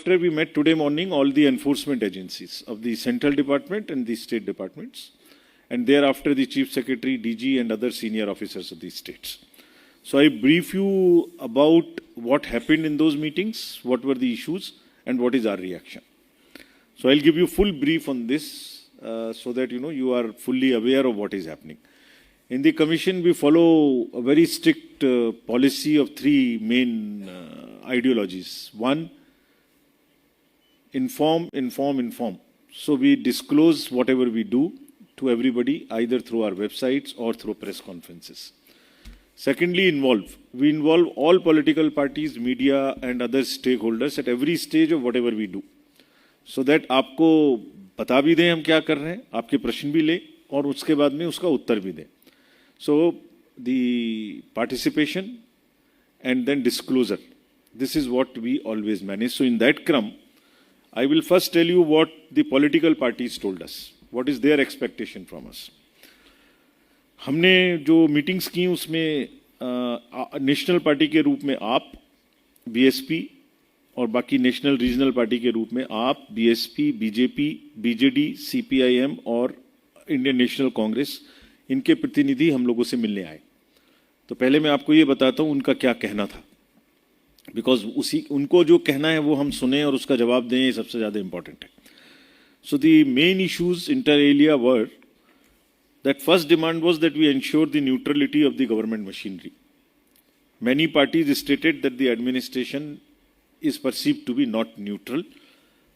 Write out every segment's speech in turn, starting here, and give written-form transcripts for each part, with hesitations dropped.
thereafter, we met today morning all the enforcement agencies of the central department and the state departments, and thereafter the Chief Secretary, DG, and other senior officers of these states. So I brief you about what happened in those meetings, what were the issues, and what is our reaction. So I'll give you full brief on this so that you are fully aware of what is happening. In the Commission, we follow a very strict policy of three main ideologies. One, inform, inform, inform. So we disclose whatever we do to everybody, either through our websites or through press conferences. Secondly, involve. We involve all political parties, media, and other stakeholders at every stage of whatever we do, so that आपको बता भी दें हम क्या कर रहे हैं, आपके प्रश्न भी लें और उसके बाद में उसका उत्तर भी दें. So the participation and then disclosure. This is what we always manage. So in that crumb, I will first tell you what the political parties told us. What is their expectation from us? हमने जो meetings की उसमें national party के रूप में आप, BSP और बाकी नेशनल रीजनल पार्टी के रूप में आप, बीएसपी, बीजेपी, बीजेडी, सीपीआईएम और इंडियन नेशनल कांग्रेस, इनके प्रतिनिधि हम लोगों से मिलने आए. तो पहले मैं आपको ये बताता हूँ उनका क्या कहना था, बिकॉज उनको जो कहना है वो हम सुने और उसका जवाब दें, ये सबसे ज़्यादा इंपॉर्टेंट है. So the main issues inter alia were that first demand was that we ensure the neutrality of the government machinery. Many parties stated that the administration is perceived to be not neutral,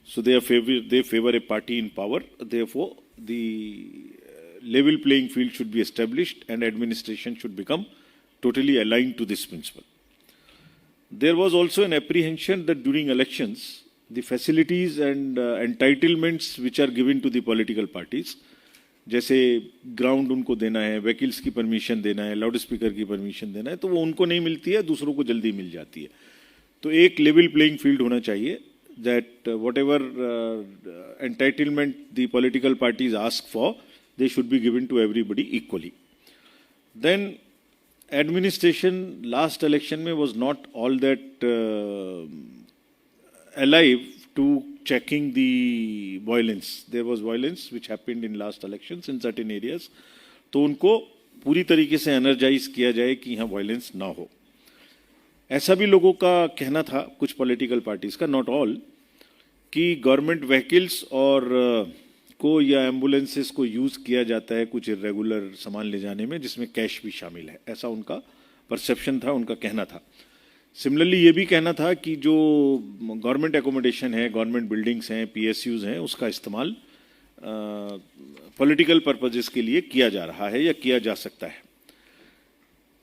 so they favor a party in power. Therefore, the level playing field should be established and administration should become totally aligned to this principle. There was also an apprehension that during elections, the facilities and entitlements which are given to the political parties, जैसे ground उनको देना है, वकील्स की permission देना है, loud speaker की permission देना है, तो वो उनको नहीं मिलती है, दूसरों को जल्दी मिल जाती है. तो एक लेवल प्लेइंग फील्ड होना चाहिए, that whatever entitlement the political parties ask for, they should be given to everybody equally. Then administration last election में was not all that alive to checking the violence. There was violence which happened in last elections in certain areas. तो उनको पूरी तरीके से energise किया जाए कि यहाँ वायलेंस ना हो. ऐसा भी लोगों का कहना था, कुछ पॉलिटिकल पार्टीज का, नॉट ऑल, कि गवर्नमेंट व्हीकल्स और को या एम्बुलेंसेस को यूज किया जाता है कुछ इरेगुलर सामान ले जाने में, जिसमें कैश भी शामिल है. ऐसा उनका परसेप्शन था, उनका कहना था. सिमिलरली ये भी कहना था कि जो गवर्नमेंट एकोमोडेशन है, गवर्नमेंट बिल्डिंग्स हैं, पीएसयूज हैं, उसका इस्तेमाल पॉलिटिकल पर्पजेस के लिए किया जा रहा है या किया जा सकता है.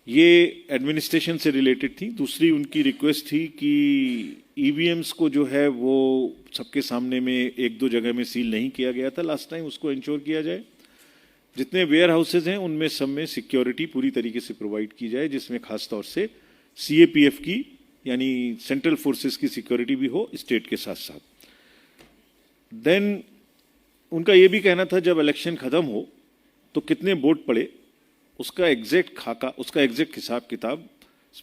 ये एडमिनिस्ट्रेशन से रिलेटेड थी. दूसरी उनकी रिक्वेस्ट थी कि ईवीएम्स को जो है वो सबके सामने में एक दो जगह में सील नहीं किया गया था लास्ट टाइम, उसको इंश्योर किया जाए. जितने वेयर हाउसेज हैं उनमें सब में सिक्योरिटी पूरी तरीके से प्रोवाइड की जाए, जिसमें खासतौर से सीएपीएफ की यानी सेंट्रल फोर्सेस की सिक्योरिटी भी हो स्टेट के साथ साथ. देन उनका ये भी कहना था जब इलेक्शन खत्म हो तो कितने वोट पड़े उसका एग्जैक्ट खाका, उसका एग्जैक्ट हिसाब किताब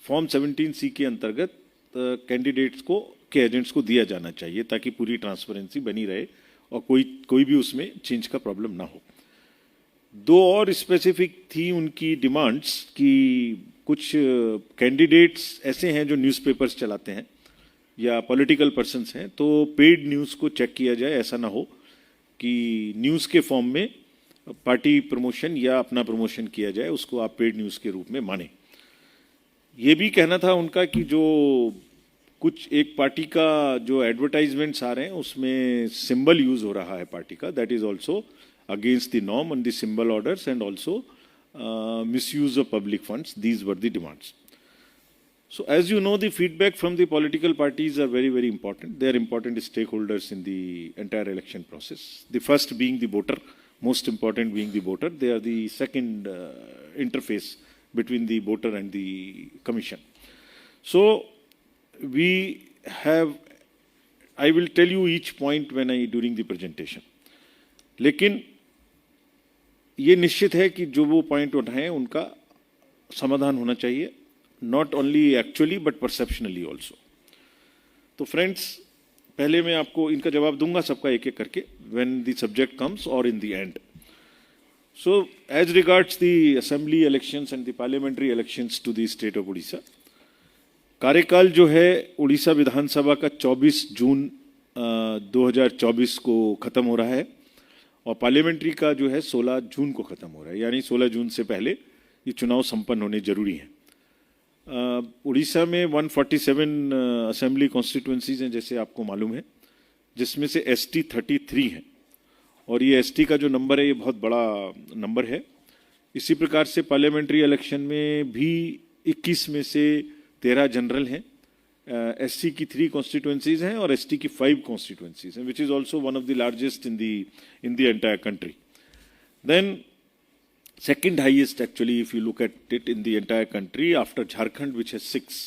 फॉर्म 17C के अंतर्गत कैंडिडेट्स को के एजेंट्स को दिया जाना चाहिए, ताकि पूरी ट्रांसपेरेंसी बनी रहे और कोई भी उसमें चेंज का प्रॉब्लम ना हो. दो और स्पेसिफिक थी उनकी डिमांड्स कि कुछ कैंडिडेट्स ऐसे हैं जो न्यूज़पेपर्स चलाते हैं या पॉलिटिकल पर्सन्स हैं, तो पेड न्यूज़ को चेक किया जाए. ऐसा ना हो कि न्यूज़ के फॉर्म में पार्टी प्रमोशन या अपना प्रमोशन किया जाए, उसको आप पेड न्यूज़ के रूप में माने. ये भी कहना था उनका कि जो कुछ एक पार्टी का जो एडवर्टाइजमेंट्स आ रहे हैं उसमें सिंबल यूज़ हो रहा है पार्टी का, that is also against the norm on the symbol orders, and also misuse of public funds. These were the demands. So as you know, the feedback from the political parties are very, very important. They are important stakeholders in the entire election process. The first being the voter, most important being the voter. They are the second interface between the voter and the commission. So we have, I will tell you each point during the presentation. लेकिन ये निश्चित है कि जो वो point उठाए उनका समाधान होना चाहिए, not only actually but perceptionally also. तो फ्रेंड्स, पहले मैं आपको इनका जवाब दूंगा सबका एक एक करके, when the subject comes or in the end. So, as regards the assembly elections and the parliamentary elections to the state of Odisha, कार्यकाल जो है उड़ीसा विधानसभा का 24 जून 2024 को खत्म हो रहा है और पार्लियामेंट्री का जो है 16 जून को खत्म हो रहा है, यानी 16 जून से पहले ये चुनाव संपन्न होने जरूरी हैं। उड़ीसा में 147 असेंबली कॉन्स्टिट्यूएंसीज हैं जैसे आपको मालूम है, जिसमें से ST 33 हैं और ये ST का जो नंबर है ये बहुत बड़ा नंबर है। इसी प्रकार से पार्लियामेंट्री इलेक्शन में भी 21 में से 13 जनरल हैं, SC की 3 कॉन्स्टिट्यूएंसीज हैं और ST की 5 कॉन्स्टिट्यूएंसीज हैं, which is also one of the largest in the entire country. Then second highest actually if you look at it in the entire country after Jharkhand, which has 6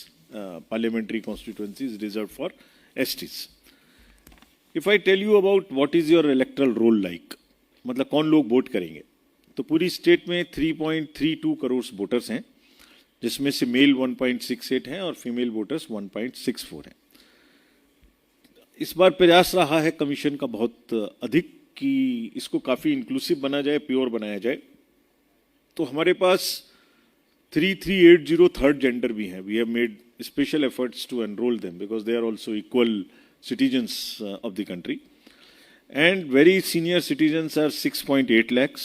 parliamentary constituencies reserved for STs. If I tell you about what is your electoral roll like, मतलब कौन लोग vote करेंगे, तो पूरी state में 3.32 crore voters हैं, जिसमें से मेल 1.68 हैं और फीमेल वोटर्स 1.64 हैं। इस बार प्रयास रहा है कमीशन का बहुत अधिक कि इसको काफी इंक्लूसिव बना जाए, प्योर बनाया जाए। तो हमारे पास 3380 थर्ड जेंडर भी हैं। We have made special efforts to enroll them because they are also equal citizens of the country and very senior citizens are 6.8 lakhs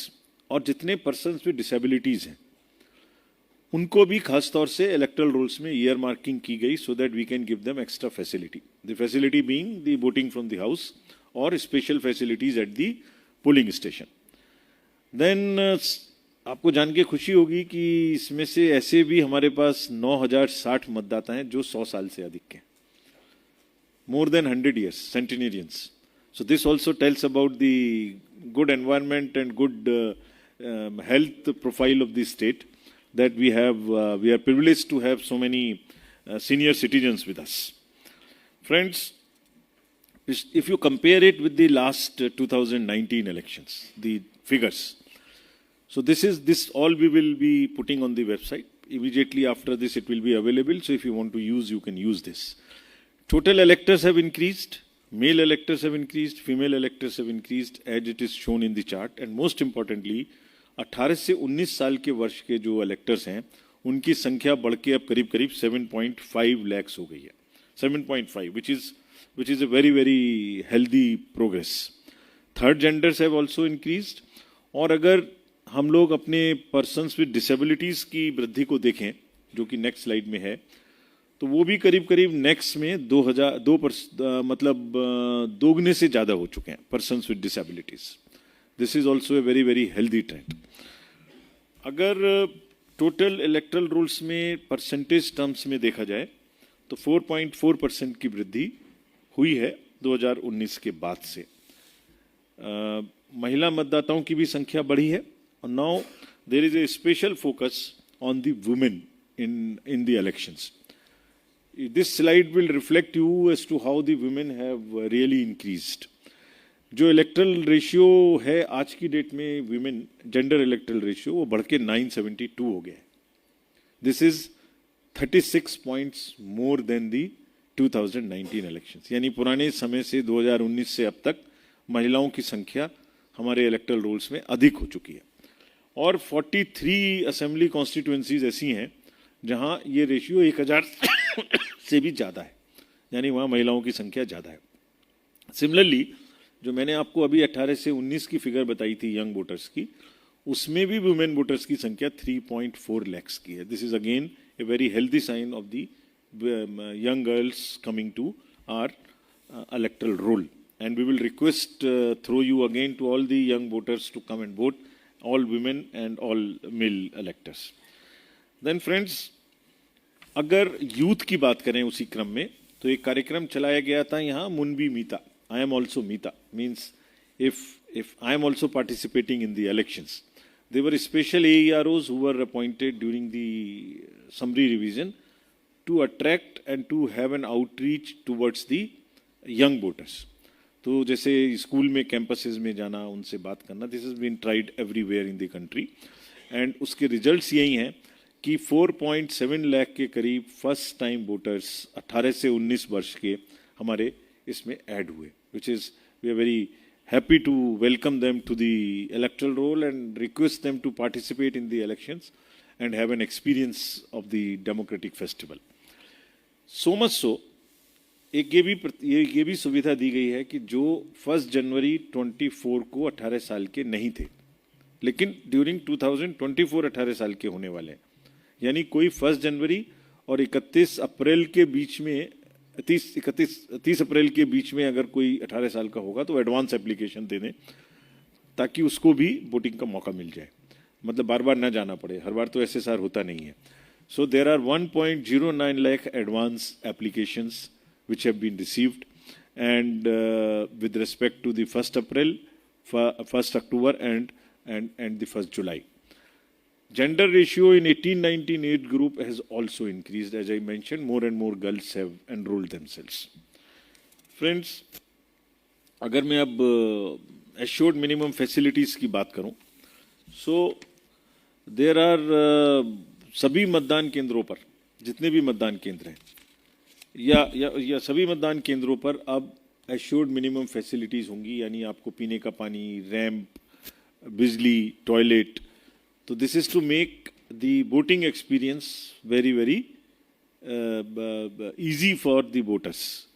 और जितने पर्सन्स विद डिसेबिलिटीज हैं उनको भी खासतौर से इलेक्टरल रोल्स में ईयर मार्किंग की गई so that we can give them extra facility, the facility being the voting from the house और special facilities at the polling station. Then आपको जान के खुशी होगी कि इसमें से ऐसे भी हमारे पास 9060 मतदाता हैं जो 100 साल से अधिक के, more than 100 years, centenarians. So this also tells about the good environment and good health profile of the state that we have. We are privileged to have so many senior citizens with us. Friends, if you compare it with the last 2019 elections, the figures. So this all we will be putting on the website. Immediately after this it will be available. So if you want to use, you can use this. Total electors have increased. Male electors have increased. Female electors have increased as it is shown in the chart. And most importantly, 18 से 19 साल के वर्ष के जो electors हैं, उनकी संख्या बढ़ के अब करीब 7.5 lakhs हो गई है। 7.5, which is a very, very healthy progress. Third genders have also increased. और अगर हम लोग अपने पर्सन्स विद डिसेबिलिटीज की वृद्धि को देखें, जो कि नेक्स्ट स्लाइड में है, तो वो भी करीब नेक्स्ट में 2 से ज्यादा हो चुके हैं persons with disabilities. This is also a very very healthy trend. अगर टोटल इलेक्टरल रोल्स में परसेंटेज टर्म्स में देखा जाए तो 4.4% की वृद्धि हुई है 2019 के बाद से। महिला मतदाताओं की भी संख्या बढ़ी है। And now there is a special focus on the women in the elections. This slide will reflect you as to how the women have really increased. जो इलेक्ट्रल रेशियो है आज की डेट में women जेंडर इलेक्ट्रल रेशियो वो बढ़ के 972 हो गया है। This is 36 points more than the 2019 elections. यानी पुराने समय से 2019 से अब तक महिलाओं की संख्या हमारे इलेक्ट्रल रोल्स में अधिक हो चुकी है और 43 असेंबली कॉन्स्टिट्यूएंसीज ऐसी हैं जहां ये रेशियो 1000 से भी ज्यादा है, यानी वहां महिलाओं की संख्या ज्यादा है। सिमिलरली जो मैंने आपको अभी 18 से 19 की फिगर बताई थी यंग वोटर्स की, उसमें भी वुमेन वोटर्स की संख्या 3.4 lakhs की है। This is again a very healthy sign of the young girls coming to our electoral roll and we will request through you again to all the young voters to come and vote, all women and all male electors. Then friends, अगर youth की बात करें उसी क्रम में तो एक कार्यक्रम चलाया गया था यहाँ मुनबी मीता, I am also Mita, means if I am also participating in the elections. There were special AEROs who were appointed during the summary revision to attract and to have an outreach towards the young voters. तो जैसे school में campuses में जाना, उनसे बात करना, this is been tried everywhere in the country and उसके results यही हैं कि 4.7 लाख के करीब फर्स्ट टाइम वोटर्स 18 से 19 वर्ष के हमारे इसमें ऐड हुए, which is we are very happy to welcome them to the electoral roll and request them to participate in the elections and have an experience of the democratic festival. So much so, एक ये भी सुविधा दी गई है कि जो 1 जनवरी 24 को 18 साल के नहीं थे लेकिन ड्यूरिंग 2024 18 साल के होने वाले हैं, यानी कोई 1 जनवरी और 31 अप्रैल के बीच में 30 अप्रैल के बीच में अगर कोई 18 साल का होगा तो एडवांस एप्लीकेशन दे दें ताकि उसको भी वोटिंग का मौका मिल जाए, मतलब बार बार ना जाना पड़े, हर बार तो SSR होता नहीं है. So there are 1.09 lakh advance applications which have been received, and with respect to the 1st April, 1st October and the 1st July. Gender ratio in 18-19 age group has also increased. As I mentioned, more and more girls have enrolled themselves. Friends, अगर मैं अब assured minimum facilities की बात करूं, so there are सभी मतदान केंद्रों पर जितने भी मतदान केंद्र हैं या सभी मतदान केंद्रों पर अब assured minimum facilities होंगी, यानी आपको पीने का पानी, रैंप, बिजली, टॉयलेट. तो this is to make the voting experience very easy for the voters.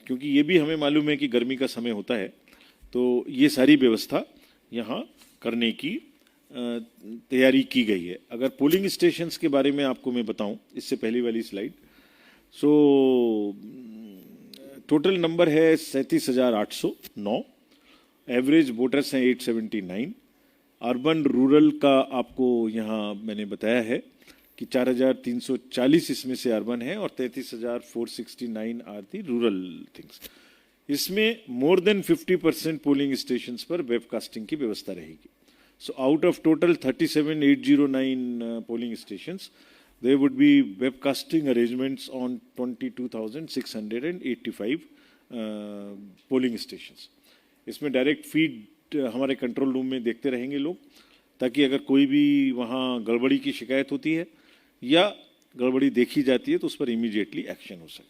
क्योंकि ये भी हमें मालूम है कि गर्मी का समय होता है, तो ये सारी व्यवस्था यहाँ करने की तैयारी की गई है. अगर पोलिंग स्टेशंस के बारे में आपको मैं बताऊं, इससे पहली वाली स्लाइड, सो टोटल नंबर है 37,809, एवरेज वोटर्स हैं 879. अर्बन रूरल का आपको यहाँ मैंने बताया है कि 4,340 इसमें से अर्बन है और 33,469 आर दी रूरल थिंग्स. इसमें मोर देन 50% पोलिंग स्टेशंस पर वेबकास्टिंग की व्यवस्था रहेगी. So out of total 37,809 polling stations, there would be webcasting arrangements on 22,685 polling stations. इसमें डायरेक्ट फीड हमारे कंट्रोल रूम में देखते रहेंगे लोग, ताकि अगर कोई भी वहाँ गड़बड़ी की शिकायत होती है या गड़बड़ी देखी जाती है तो उस पर इमीडिएटली एक्शन हो सके.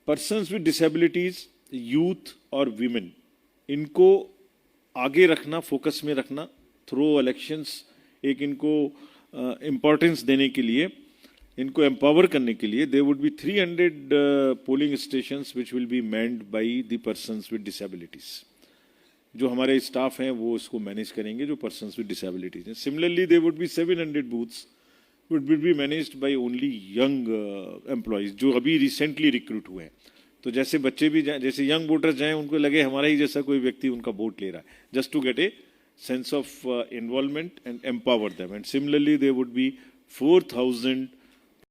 पर्सन्स विद डिसेबिलिटीज, यूथ और वीमेन, इनको आगे रखना, फोकस में रखना थ्रू इलेक्शंस, एक इनको इम्पोर्टेंस देने के लिए, इनको एम्पावर करने के लिए there would be 300 polling stations which will be manned by the persons with disabilities. जो हमारे स्टाफ हैं वो इसको मैनेज करेंगे, जो पर्सन्स विद डिसेबिलिटीज हैं. Similarly there would be 700 booths would be managed by only young employees जो अभी रिसेंटली रिक्रूट हुए हैं. तो जैसे बच्चे भी जाएं, जैसे यंग वोटर्स जाएं, उनको लगे हमारा ही जैसा कोई व्यक्ति उनका वोट ले रहा है, just to get a sense of involvement and empower them. And similarly there would be 4,000